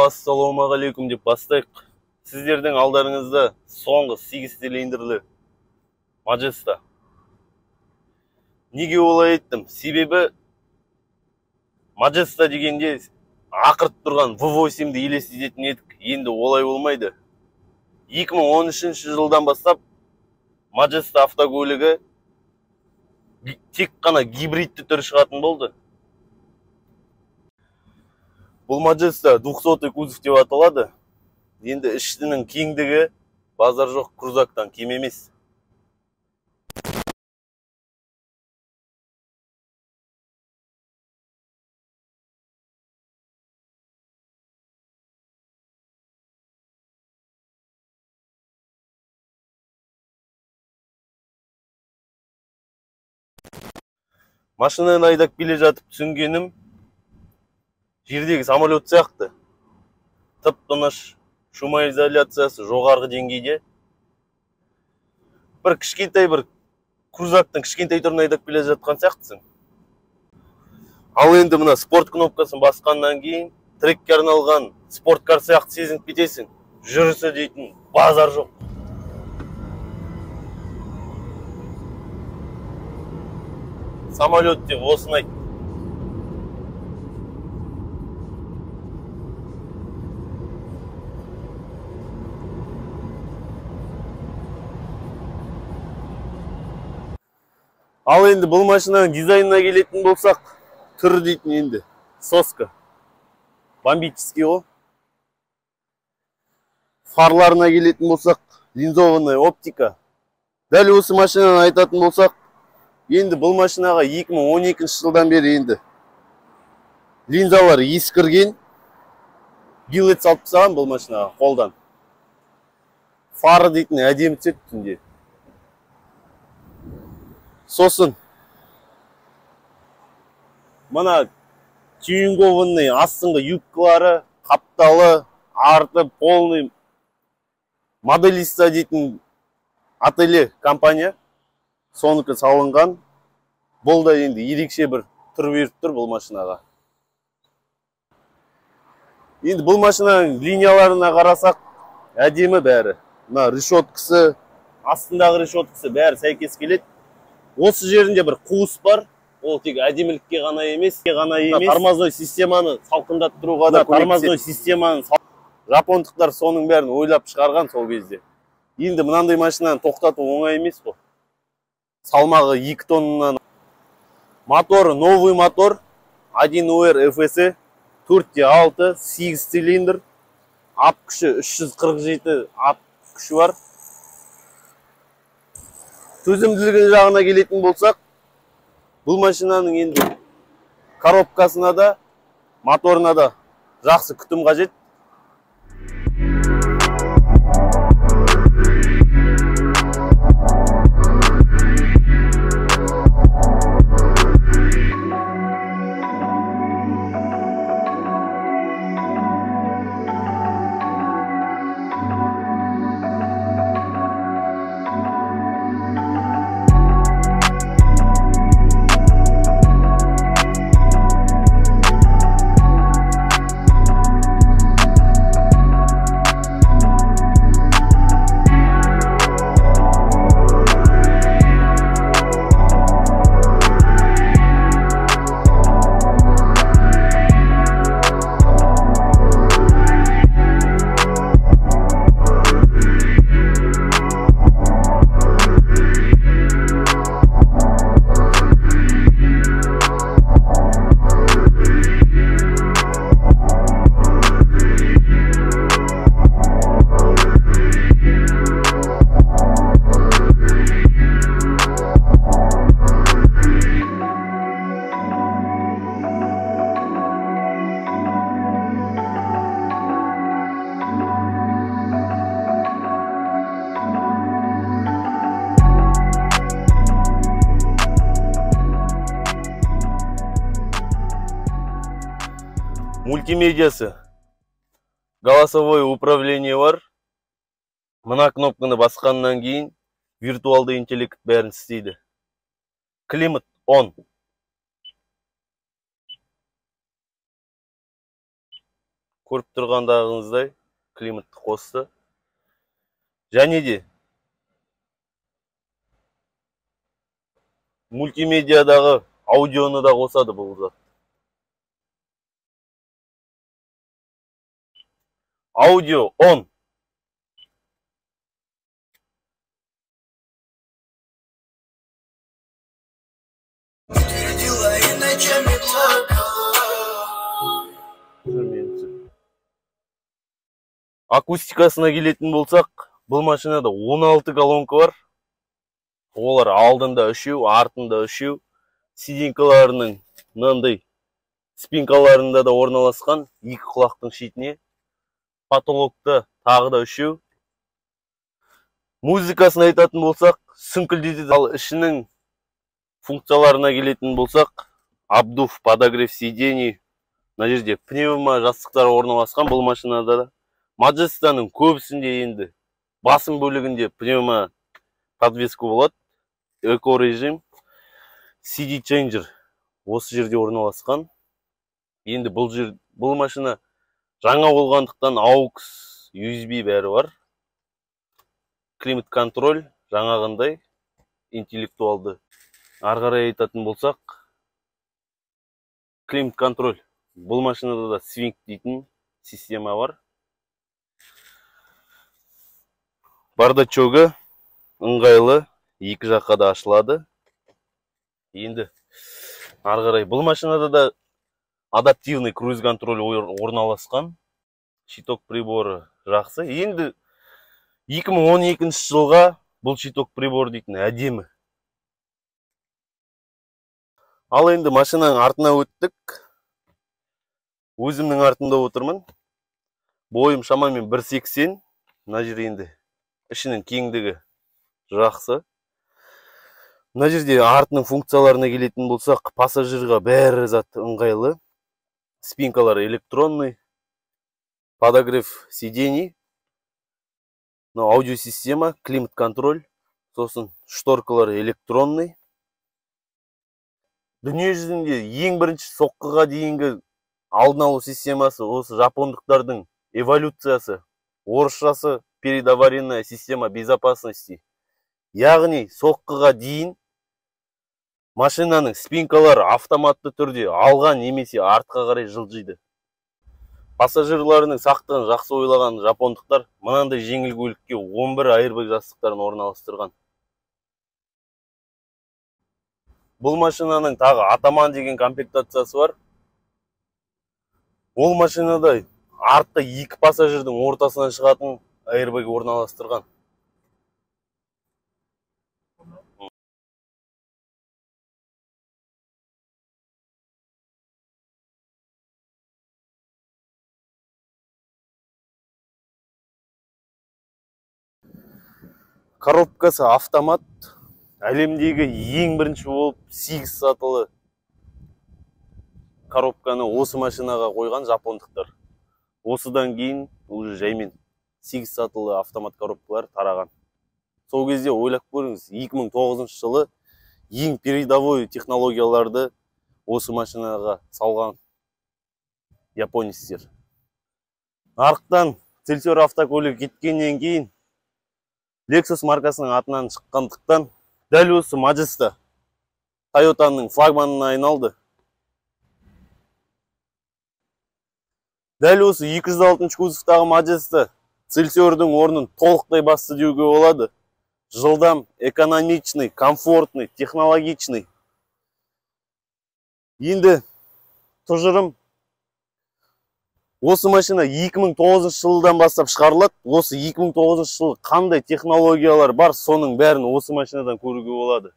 Ассалаумағалейкум деп бастайық. Сіздердің алдарыңызда соңғы 8 цилиндрлі Majesta. Неге олай айттым? Себебі Majesta дегенде ақырып тұрған V8-ді елестететін едік. Енді олай болмайды. 2013 жылдан бастап Majesta автокөлігі тек қана гибридті түрі шығатын болды. Бұл Majesta 200 кузов деп аталады. Енді іштінің кеңдігі базар жоқ крузактан кем емес. Машинаны айдап келе жатып түсінгенім, жердегі самолет сияқты. Тып-тыныш, шумоизоляциясы жоғарғы деңгейде. Бір кішкентай бір крузактың кішкентай түрін айдап келе жатқан сияқтысың. Ал енді мына спорт кнопкасын басқаннан кейін трекке арналған спорткар сияқты сезініп кетесің. Жүрісі дейтін базар жоқ. Самолет деп осыны айт. Ал енді бұл машинаның дизайнына келетін болсақ, түрі дейтін енді соска. Бомбический ғой. Фарларына келетін болсақ, линзованная оптика. Дәл осы машинаны айтатын болсақ, енді бұл машинаға 2012 жылдан бері енді линзалар ескірген. Билет салып тастаған бұл машинаға қолдан. Фары дейтін әдемі түседі түнде. Сосын мына тюнингованный астыңғы юбкалары қапталы, арты полный моделиста дейтін ателье компания соныкі салынған. Бұл да енді ерекше бір түр беріп тұр бұл машинаға. Енді бұл машинаның линияларына қарасақ, әдемі бәрі. Мына решеткасы, астындағы решеткасы бәрі сәйкес келеді. Осы жерінде бір қуыс бар. Ол тек әдемілікке ғана емес. Тормозной системаны салқындатып тұруға да көмектеседі. Жапондықтар соның бәрін ойлап шығарған сол кезде. Енді мынандай машинаны тоқтату оңай емес қой. Салмағы 2 тоннан. Моторы новый мотор. 1UR FS 4.6, 8 цилиндр. Ап күші 347 ап күші бар. Төзімділігі жағына келетін болсақ, бұл машинаның енді коробкасына да, моторына да жақсы күтім қажет. Мультимедиасы, голосовое управление бар. Мына кнопканы басқаннан кейін виртуалды интеллект бәрін істейді. Климат on. Көріп тұрғандағыңыздай климатты қосты. Және де мультимедиадағы аудионы да қосады бұл зат. Аудио on. Акустикасына келетін болсақ, бұл машинада 16 колонка бар. Олар алдында 3, артында 3. Сиденькаларының мынандай спинкаларында да орналасқан, 2 құлақтың шетіне. Потолокта тағы да 3. Музыкасын айтатын болсақ, сүңкілдейді. Ал ішінің функцияларына келетін болсақ, обдув, подогрев сидений. Мына жерде пневма жастықтар орналасқан бұл машинада да. Маджестаның көбісінде енді басым бөлігінде пневма подвеска болады. Эко режим, CD changer осы жерде орналасқан. Енді бұл машина жаңа болғандықтан AUX, USB бәрі бар. Климат контроль жаңағындай интеллектуалды. Арғарай айтатын болсақ, климат контроль. Бұл машинада да свинг дейтін система бар. Бардачогы ыңғайлы, екі жаққа да ашылады. Енді арғарай бұл машинада да адаптивный круиз контроль орналасқан. Щиток приборы жақсы. Енді 2012 жылға бұл щиток прибор дейтін әдемі. Ал енді машинаның артына өттік. Өзімнің артында отырмын. Бойым шамамен 1.80. Мына жер енді ішінің кеңдігі жақсы. Мына жерде артының функцияларына келетін болсақ, пассажирға бәрі зат ыңғайлы. Спинкалар электронный, подогрев сидений, аудиосистема, климат контроль, сосын шторкалар электронный. Дүние жүзінде ең бірінші соққыға дейінгі алдын алу системасы осы жапондықтардың эволюциясы, орысшасы передоваренная система безопасности. Яғни соққыға дейін машинаның спинкалары автоматты түрде алға немесе артқа қарай жылжиды. Пассажирларының сақтығын жақсы ойлаған жапондықтар мынандай жеңіл көлікке 11 airbag жастықтарын орналастырған. Бұл машинаның тағы атаман деген комплектациясы бар. Ол машинада артта 2 пассажирдің ортасынан шығатын airbag орналастырған. Коробкасы автомат. Әлемдегі ең бірінші болып 8 сатылы коробканы осы машинаға қойған жапондықтар. Осыдан кейін уже жаймен 8 сатылы автомат коробкалар тараған. Сол кезде ойлап көріңіз, 2009 жылы ең передовой технологияларды осы машинаға салған японецтер. Нарықтан Цельсиор автокөлігі кеткеннен кейін Lexus маркасының атынан шыққандықтан дәл осы Majesta Toyotаның флагманына айналды. Дәл осы 206 кузовтағы Majesta Цельсиордың орнын толықтай басты деуге болады. Жылдам, экономичный, комфортный, технологичный. Енді тұжырым. Осы машина 2009 жылдан бастап шығарылады. Осы 2009 жылы қандай технологиялар бар, соның бәрін осы машинадан көруге болады.